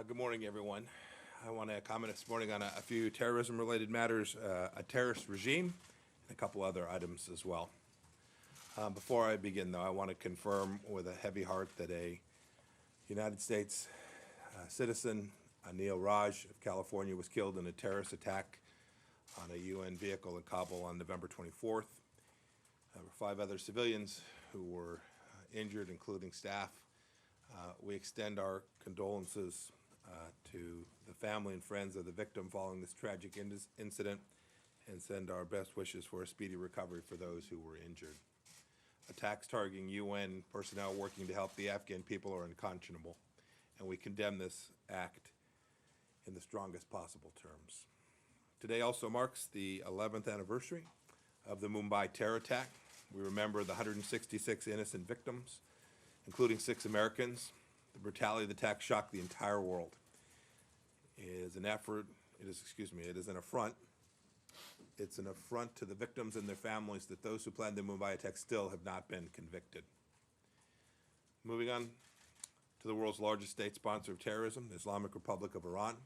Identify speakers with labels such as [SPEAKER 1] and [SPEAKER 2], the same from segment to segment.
[SPEAKER 1] Good morning, everyone. I want to comment this morning on a few terrorism-related matters, a terrorist regime, and a couple other items as well. Before I begin, though, I want to confirm with a heavy heart that a United States citizen, Anil Raj of California, was killed in a terrorist attack on a UN vehicle in Kabul on November 24th. There were 5 other civilians who were injured, including staff. We extend our condolences to the family and friends of the victim following this tragic incident and send our best wishes for a speedy recovery for those who were injured. Attacks targeting UN personnel working to help the Afghan people are unconscionable, and we condemn this act in the strongest possible terms. Today also marks the 11th anniversary of the Mumbai terror attack. We remember the 166 innocent victims, including 6 Americans. The brutality of the attack shocked the entire world. It is an affront. It's an affront to the victims and their families that those who planned the Mumbai attack still have not been convicted. Moving on to the world's largest state sponsor of terrorism, the Islamic Republic of Iran.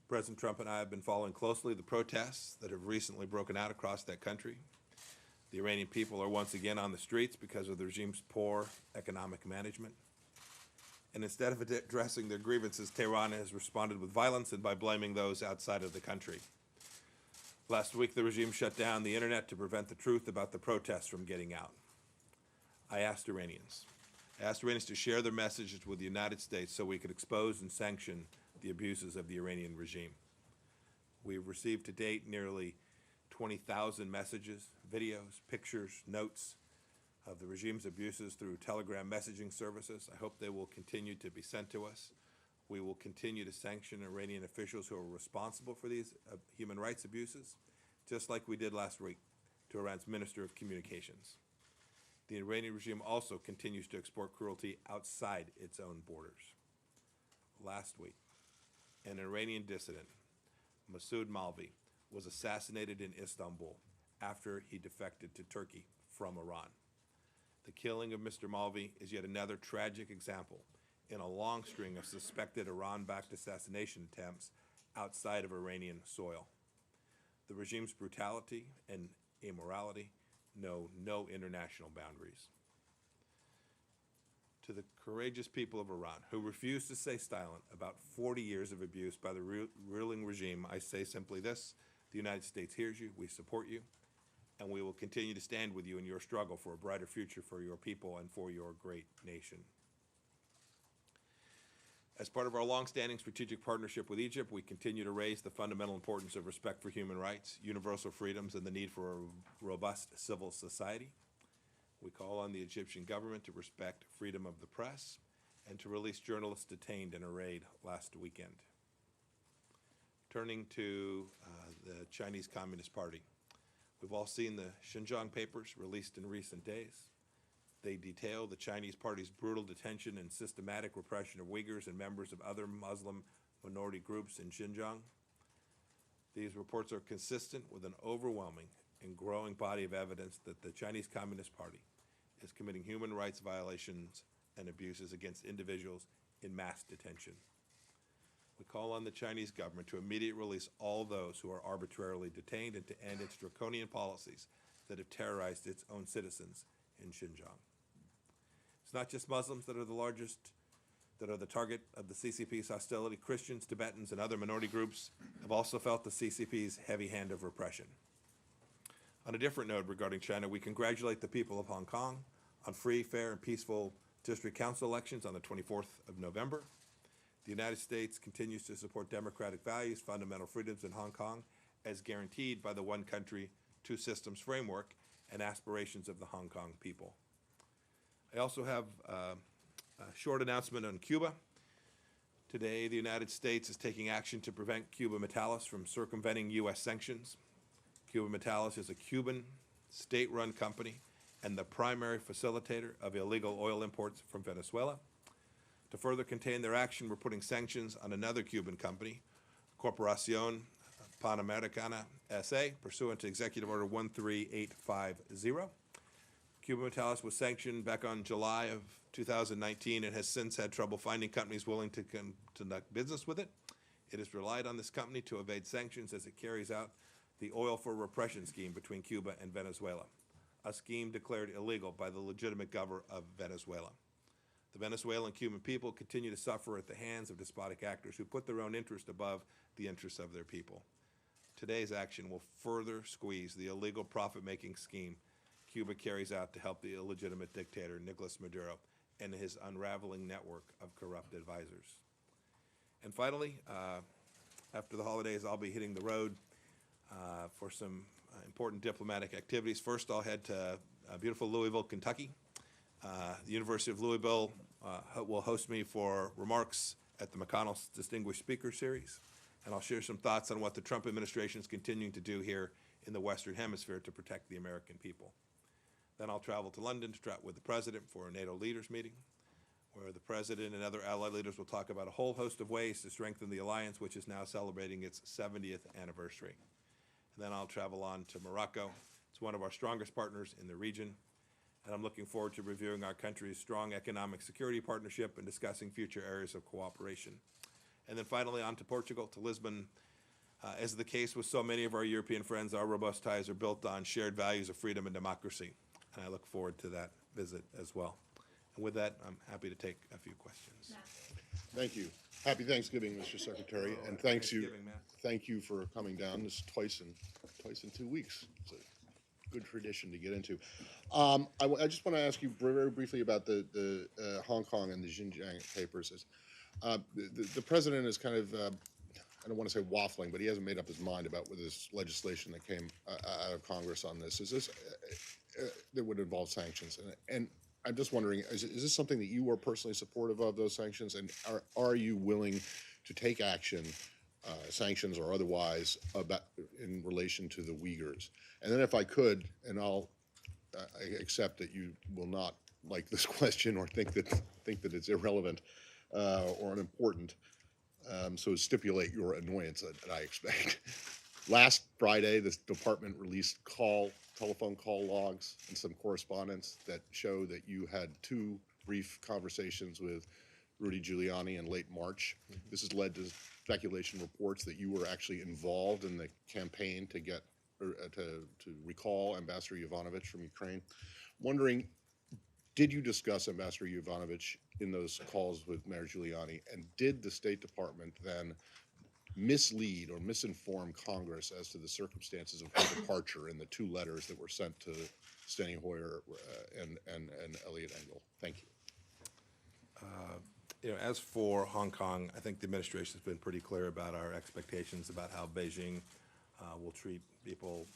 [SPEAKER 1] President Trump and I have been following closely the protests that have recently broken out across that country. The Iranian people are once again on the streets because of the regime's poor economic management. And instead of addressing their grievances, Tehran has responded with violence and by blaming those outside of the country. Last week, the regime shut down the internet to prevent the truth about the protests from getting out. I asked Iranians to share their messages with the United States so we could expose and sanction the abuses of the Iranian regime. We've received to date nearly 20,000 messages, videos, pictures, notes of the regime's abuses through Telegram messaging services. I hope they will continue to be sent to us. We will continue to sanction Iranian officials who are responsible for these human rights abuses, just like we did last week to Iran's Minister of Communications. The Iranian regime also continues to export cruelty outside its own borders. Last week, an Iranian dissident, Masoud Malvi, was assassinated in Istanbul after he defected to Turkey from Iran. The killing of Mr. Malvi is yet another tragic example in a long string of suspected Iran-backed assassination attempts outside of Iranian soil. The regime's brutality and immorality know no international boundaries. To the courageous people of Iran who refuse to stay silent about 40 years of abuse by the ruling regime, I say simply this: the United States hears you, we support you, and we will continue to stand with you in your struggle for a brighter future for your people and for your great nation. As part of our long-standing strategic partnership with Egypt, we continue to raise the fundamental importance of respect for human rights, universal freedoms, and the need for a robust civil society. We call on the Egyptian government to respect freedom of the press and to release journalists detained in a raid last weekend. Turning to the Chinese Communist Party. We've all seen the Xinjiang papers released in recent days. They detail the Chinese Party's brutal detention and systematic repression of Uyghurs and members of other Muslim minority groups in Xinjiang. These reports are consistent with an overwhelming and growing body of evidence that the Chinese Communist Party is committing human rights violations and abuses against individuals in mass detention. We call on the Chinese government to immediately release all those who are arbitrarily detained and to end its draconian policies that have terrorized its own citizens in Xinjiang. It's not just Muslims that are the target of the CCP's hostility. Christians, Tibetans, and other minority groups have also felt the CCP's heavy hand of repression. On a different note regarding China, we congratulate the people of Hong Kong on free, fair, and peaceful district council elections on the 24th of November. The United States continues to support democratic values, fundamental freedoms in Hong Kong, as guaranteed by the one country, two systems framework and aspirations of the Hong Kong people. I also have a short announcement on Cuba. Today, the United States is taking action to prevent Cuba Metallus from circumventing U.S. sanctions. Cuba Metallus is a Cuban state-run company and the primary facilitator of illegal oil imports from Venezuela. To further contain their action, we're putting sanctions on another Cuban company, Corporación Panamericana S.A., pursuant to Executive Order 13850. Cuba Metallus was sanctioned back on July of 2019 and has since had trouble finding companies willing to conduct business with it. It has relied on this company to evade sanctions as it carries out the oil for repression scheme between Cuba and Venezuela, a scheme declared illegal by the legitimate government of Venezuela. The Venezuelan and Cuban people continue to suffer at the hands of despotic actors who put their own interest above the interests of their people. Today's action will further squeeze the illegal profit-making scheme Cuba carries out to help the illegitimate dictator Nicolas Maduro and his unraveling network of corrupt advisors. And finally, after the holidays, I'll be hitting the road for some important diplomatic activities. First, I'll head to beautiful Louisville, Kentucky. The University of Louisville will host me for remarks at the McConnell Distinguished Speaker Series, and I'll share some thoughts on what the Trump administration is continuing to do here in the Western Hemisphere to protect the American people. Then I'll travel to London to chat with the President for a NATO leaders meeting, where the President and other allied leaders will talk about a whole host of ways to strengthen the alliance, which is now celebrating its 70th anniversary. And then I'll travel on to Morocco. It's one of our strongest partners in the region, and I'm looking forward to reviewing our country's strong economic security partnership and discussing future areas of cooperation. And then finally on to Portugal, to Lisbon. As the case with so many of our European friends, our robust ties are built on shared values of freedom and democracy, and I look forward to that visit as well. And with that, I'm happy to take a few questions.
[SPEAKER 2] Thank you. Happy Thanksgiving, Mr. Secretary, and thank you for coming down. This is twice in 2 weeks. It's a good tradition to get into. I just want to ask you very briefly about the Hong Kong and the Xinjiang papers. The president is kind of, I don't want to say waffling, but he hasn't made up his mind about whether this legislation that came out of Congress on this, is this that would involve sanctions. And I'm just wondering, is this something that you are personally supportive of, those sanctions, and are you willing to take action, sanctions or otherwise, about in relation to the Uyghurs? And then if I could, and I accept that you will not like this question or think that it's irrelevant or unimportant, so stipulate your annoyance that I expect. Last Friday, this department released telephone call logs and some correspondence that show that you had 2 brief conversations with Rudy Giuliani in late March. This has led to speculation reports that you were actually involved in the campaign to get to recall Ambassador Yovanovitch from Ukraine. Wondering, did you discuss Ambassador Yovanovitch in those calls with Mayor Giuliani, and did the State Department then mislead or misinform Congress as to the circumstances of her departure in the 2 letters that were sent to Steny Hoyer and Eliot Engel? Thank you.
[SPEAKER 1] As for Hong Kong, I think the administration has been pretty clear about our expectations about how Beijing will treat people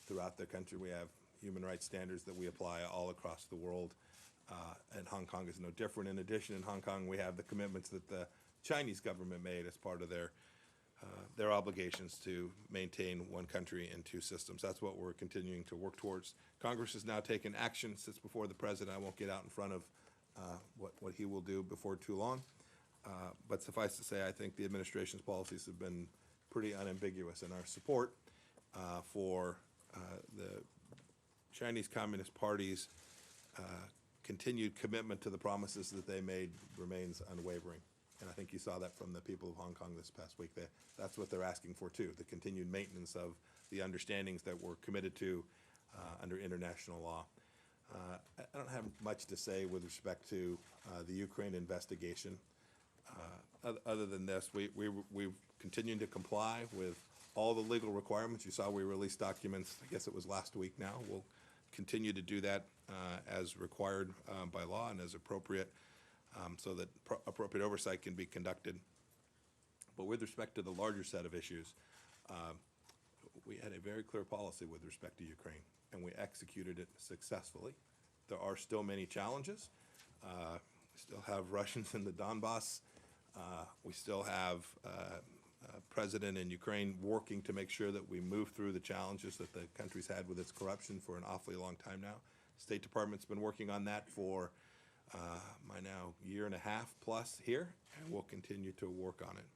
[SPEAKER 1] throughout their country. We have human rights standards that we apply all across the world, and Hong Kong is no different. In addition, in Hong Kong, we have the commitments that the Chinese government made as part of their obligations to maintain 1 country and 2 systems. That's what we're continuing to work towards. Congress has now taken action, sits before the president. I won't get out in front of what he will do before too long. But suffice to say, I think the administration's policies have been pretty unambiguous in our support for the Chinese Communist Party's continued commitment to the promises that they made remains unwavering. And I think you saw that from the people of Hong Kong this past week. That's what they're asking for, too, the continued maintenance of the understandings that we're committed to under international law. I don't have much to say with respect to the Ukraine investigation. Other than this, we've continued to comply with all the legal requirements. You saw we released documents, I guess it was last week now. We'll continue to do that as required by law and as appropriate, so that appropriate oversight can be conducted. But with respect to the larger set of issues, we had a very clear policy with respect to Ukraine, and we executed it successfully. There are still many challenges. We still have Russians in the Donbass. We still have a president in Ukraine working to make sure that we move through the challenges that the country's had with its corruption for an awfully long time now. State Department's been working on that for my now 1.5 years plus here, and we'll continue to work on it.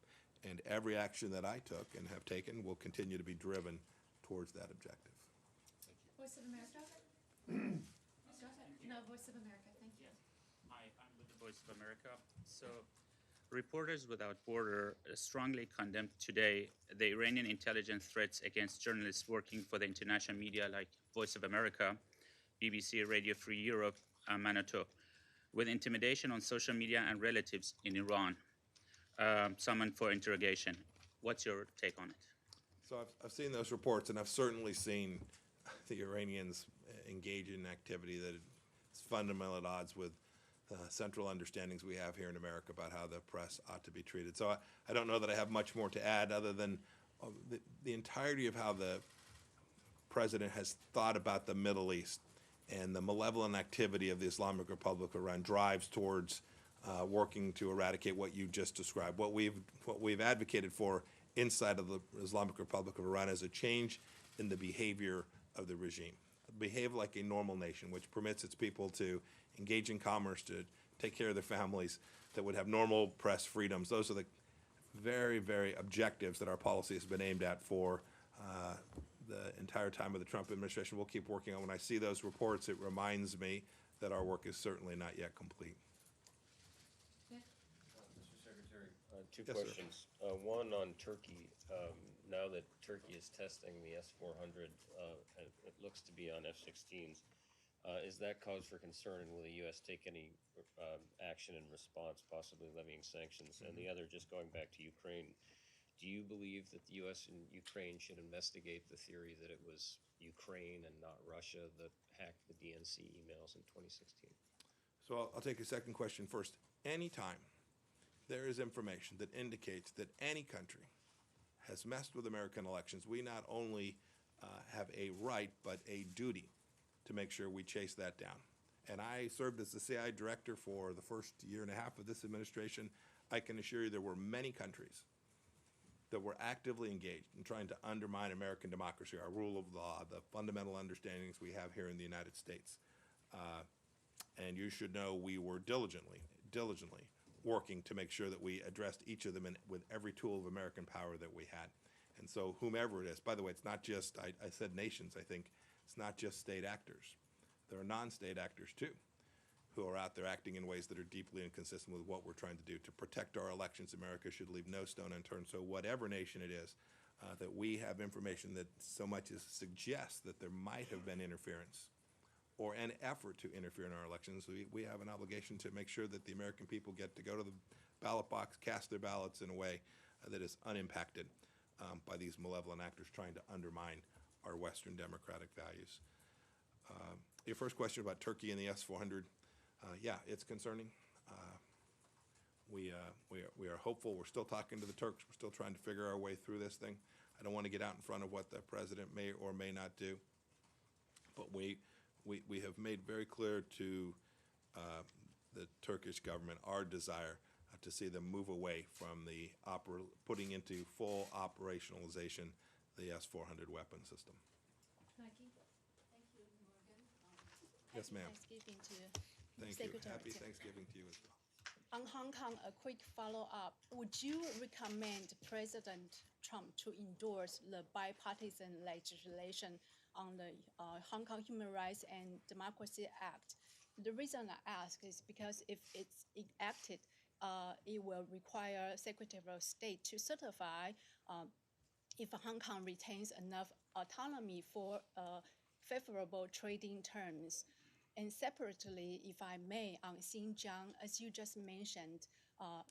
[SPEAKER 1] And every action that I took and have taken will continue to be driven towards that objective.
[SPEAKER 3] Voice of America. No, Voice of America, thank you.
[SPEAKER 4] Hi, I'm with the Voice of America. So, Reporters Without Border strongly condemned today the Iranian intelligence threats against journalists working for the international media like Voice of America, BBC, Radio Free Europe, and Manato, with intimidation on social media and relatives in Iran, summoned for interrogation. What's your take on it?
[SPEAKER 1] So I've seen those reports, and I've certainly seen the Iranians engage in activity that is fundamentally at odds with central understandings we have here in America about how the press ought to be treated. So I don't know that I have much more to add other than the entirety of how the president has thought about the Middle East and the malevolent activity of the Islamic Republic of Iran drives towards working to eradicate what you just described. What we've advocated for inside of the Islamic Republic of Iran is a change in the behavior of the regime. Behave like a normal nation, which permits its people to engage in commerce, to take care of their families, that would have normal press freedoms. Those are the very, very objectives that our policy has been aimed at for the entire time of the Trump administration. We'll keep working on. When I see those reports, it reminds me that our work is certainly not yet complete.
[SPEAKER 5] Mr. Secretary, two
[SPEAKER 1] Yes, sir.
[SPEAKER 5] questions. One on Turkey. Now that Turkey is testing the S-400, and it looks to be on F-16s, is that cause for concern, and will the U.S. take any action in response, possibly levying sanctions? And the other, just going back to Ukraine, do you believe that the U.S. and Ukraine should investigate the theory that it was Ukraine and not Russia that hacked the DNC emails in 2016?
[SPEAKER 1] So I'll take your second question first. Anytime there is information that indicates that any country has messed with American elections, we not only have a right but a duty to make sure we chase that down. And I served as the CIA director for the first year and a half of this administration. I can assure you there were many countries that were actively engaged in trying to undermine American democracy, our rule of law, the fundamental understandings we have here in the United States. And you should know we were diligently working to make sure that we addressed each of them with every tool of American power that we had. And so whomever it is, by the way, it's not just, I said nations, I think, it's not just state actors. There are non-state actors too, who are out there acting in ways that are deeply inconsistent with what we're trying to do. To protect our elections, America should leave no stone unturned. So whatever nation it is, that we have information that so much as suggests that there might have been interference or an effort to interfere in our elections, we have an obligation to make sure that the American people get to go to the ballot box, cast their ballots in a way that is unimpacted by these malevolent actors trying to undermine our Western democratic values. Your first question about Turkey and the S-400, yeah, it's concerning. We are hopeful. We're still talking to the Turks. We're still trying to figure our way through this thing. I don't want to get out in front of what the president may or may not do, but we have made very clear to the Turkish government our desire to see them move away from the putting into full operationalization the S-400 weapon system.
[SPEAKER 3] Nike? Thank you, Morgan.
[SPEAKER 1] Yes, ma'am.
[SPEAKER 6] Thanksgiving to
[SPEAKER 1] Thank you.
[SPEAKER 6] Secretary.
[SPEAKER 1] Happy Thanksgiving to you as well.
[SPEAKER 6] On Hong Kong, a quick follow-up. Would you recommend President Trump to endorse the bipartisan legislation on the Hong Kong Human Rights and Democracy Act? The reason I ask is because if it's enacted, it will require Secretary of State to certify if Hong Kong retains enough autonomy for favorable trading terms. And separately, if I may, on Xinjiang, as you just mentioned,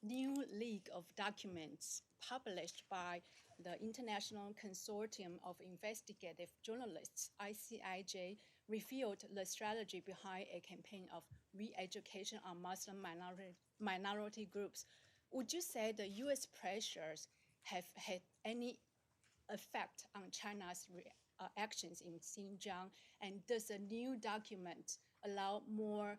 [SPEAKER 6] new league of documents published by the International Consortium of Investigative Journalists, ICIJ, revealed the strategy behind a campaign of re-education on Muslim minority groups. Would you say the U.S. pressures have had any effect on China's actions in Xinjiang? And does the new document allow more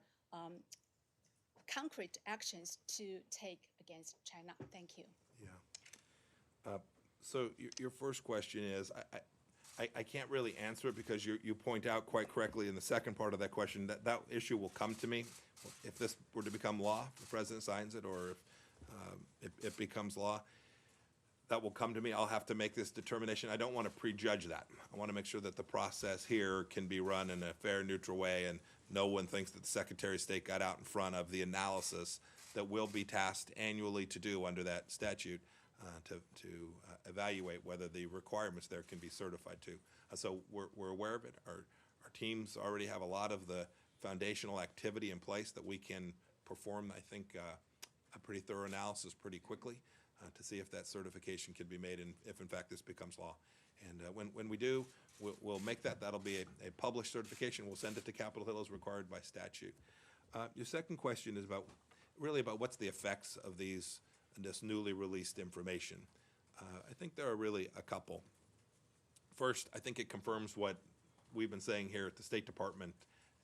[SPEAKER 6] concrete actions to take against China? Thank you.
[SPEAKER 1] Yeah. So your first question is, I can't really answer it because you point out quite correctly in the second part of that question that issue will come to me if this were to become law, if the president signs it, or if it becomes law. That will come to me. I'll have to make this determination. I don't want to prejudge that. I want to make sure that the process here can be run in a fair, neutral way and no one thinks that the Secretary of State got out in front of the analysis that we'll be tasked annually to do under that statute to evaluate whether the requirements there can be certified to. So we're aware of it. Our teams already have a lot of the foundational activity in place that we can perform, I think, a pretty thorough analysis pretty quickly to see if that certification can be made and if in fact this becomes law. And when we do, we'll make that. That'll be a published certification. We'll send it to Capitol Hill as required by statute. Your second question is really about what's the effects of this newly released information. I think there are really a couple. First, I think it confirms what we've been saying here at the State Department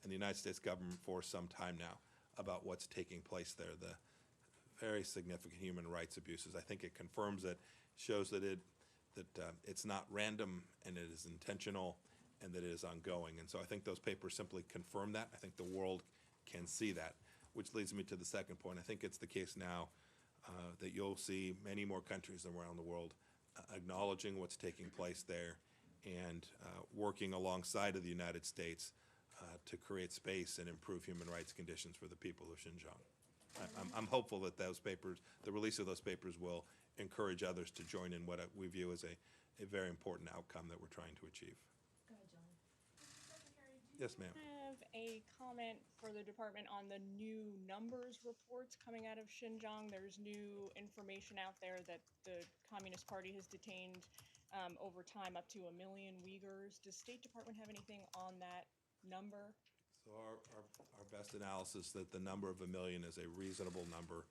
[SPEAKER 1] and the United States government for some time now about what's taking place there, the very significant human rights abuses. I think it confirms it, shows that it's not random and it is intentional and that it is ongoing. And so I think those papers simply confirm that. I think the world can see that, which leads me to the second point. I think it's the case now that you'll see many more countries around the world acknowledging what's taking place there and working alongside of the United States to create space and improve human rights conditions for the people of Xinjiang. I'm hopeful that those papers, the release of those papers, will encourage others to join in what we view as a very important outcome that we're trying to achieve.
[SPEAKER 3] Go ahead, John.
[SPEAKER 1] Yes, ma'am.
[SPEAKER 7] Have a comment for the department on the new numbers reports coming out of Xinjiang. There's new information out there that the Communist Party has detained over time up to 1 million Uyghurs. Does State Department have anything on that number?
[SPEAKER 1] So our best analysis that the number of 1 million is a reasonable number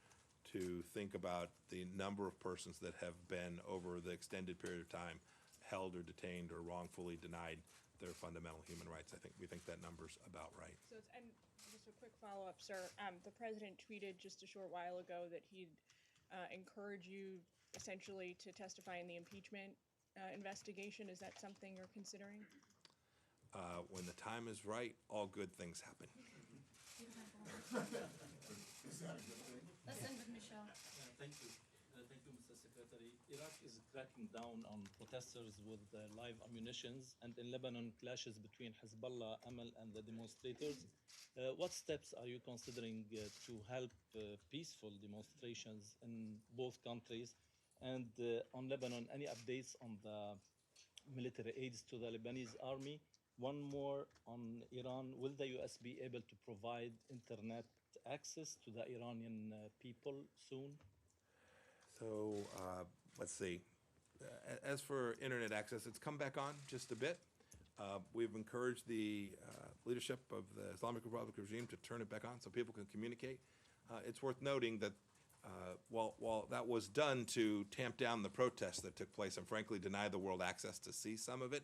[SPEAKER 1] to think about the number of persons that have been over the extended period of time held or detained or wrongfully denied their fundamental human rights. We think that number's about right.
[SPEAKER 7] So, and just a quick follow-up, sir. The president tweeted just a short while ago that he'd encourage you essentially to testify in the impeachment investigation. Is that something you're considering?
[SPEAKER 1] When the time is right, all good things happen.
[SPEAKER 3] Let's end with Michelle.
[SPEAKER 8] Thank you. Thank you, Mr. Secretary. Iraq is cracking down on protesters with live ammunitions, and in Lebanon, clashes between Hezbollah, Amal, and the demonstrators. What steps are you considering to help peaceful demonstrations in both countries? And on Lebanon, any updates on the military aids to the Lebanese army? One more on Iran. Will the U.S. be able to provide internet access to the Iranian people soon?
[SPEAKER 1] So let's see. As for internet access, it's come back on just a bit. We've encouraged the leadership of the Islamic Republic regime to turn it back on so people can communicate. It's worth noting that while that was done to tamp down the protests that took place and frankly deny the world access to see some of it,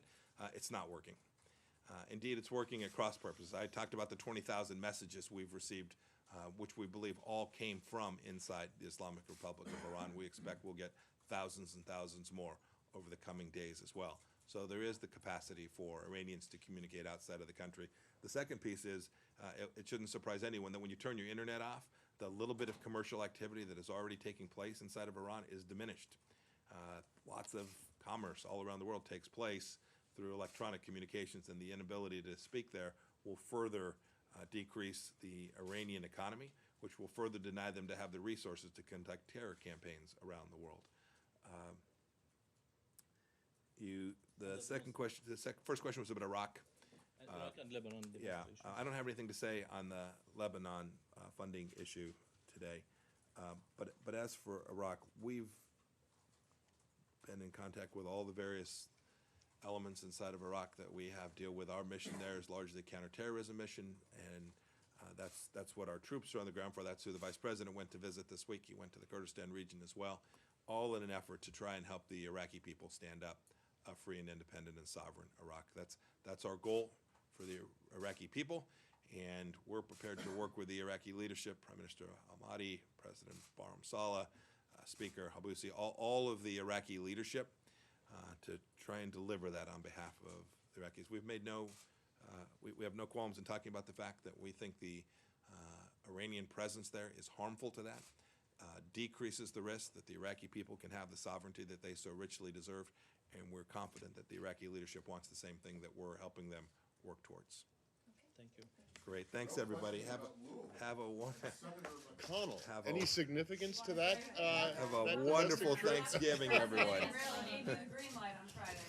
[SPEAKER 1] it's not working. Indeed, it's working at cross purposes. I talked about the 20,000 messages we've received, which we believe all came from inside the Islamic Republic of Iran. We expect we'll get thousands and thousands more over the coming days as well. So there is the capacity for Iranians to communicate outside of the country. The second piece is, it shouldn't surprise anyone that when you turn your internet off, the little bit of commercial activity that is already taking place inside of Iran is diminished. Lots of commerce all around the world takes place through electronic communications, and the inability to speak there will further decrease the Iranian economy, which will further deny them to have the resources to conduct terror campaigns around the world. First question was about Iraq.
[SPEAKER 8] Iraq and Lebanon
[SPEAKER 1] Yeah,
[SPEAKER 8] demonstrations.
[SPEAKER 1] I don't have anything to say on the Lebanon funding issue today. But as for Iraq, we've been in contact with all the various elements inside of Iraq that we have deal with. Our mission there is largely a counterterrorism mission, and that's what our troops are on the ground for. That's who the Vice President went to visit this week. He went to the Kurdistan region as well, all in an effort to try and help the Iraqi people stand up a free and independent and sovereign Iraq. That's our goal for the Iraqi people, and we're prepared to work with the Iraqi leadership, Prime Minister Ahmadi, President Barham Saleh, Speaker Habousi, all of the Iraqi leadership to try and deliver that on behalf of the Iraqis. We've made we have no qualms in talking about the fact that we think the Iranian presence there is harmful to that, decreases the risk that the Iraqi people can have the sovereignty that they so richly deserve, and we're confident that the Iraqi leadership wants the same thing that we're helping them work towards.
[SPEAKER 8] Thank you.
[SPEAKER 1] Great. Great, thanks, everybody. Have a
[SPEAKER 2] Connell,
[SPEAKER 1] Have
[SPEAKER 2] any
[SPEAKER 1] a-
[SPEAKER 2] significance to that?
[SPEAKER 1] have
[SPEAKER 2] that
[SPEAKER 1] a
[SPEAKER 2] domestic
[SPEAKER 1] wonderful
[SPEAKER 2] trip?
[SPEAKER 1] Thanksgiving, everyone.
[SPEAKER 3] Really gave you the green light on Friday.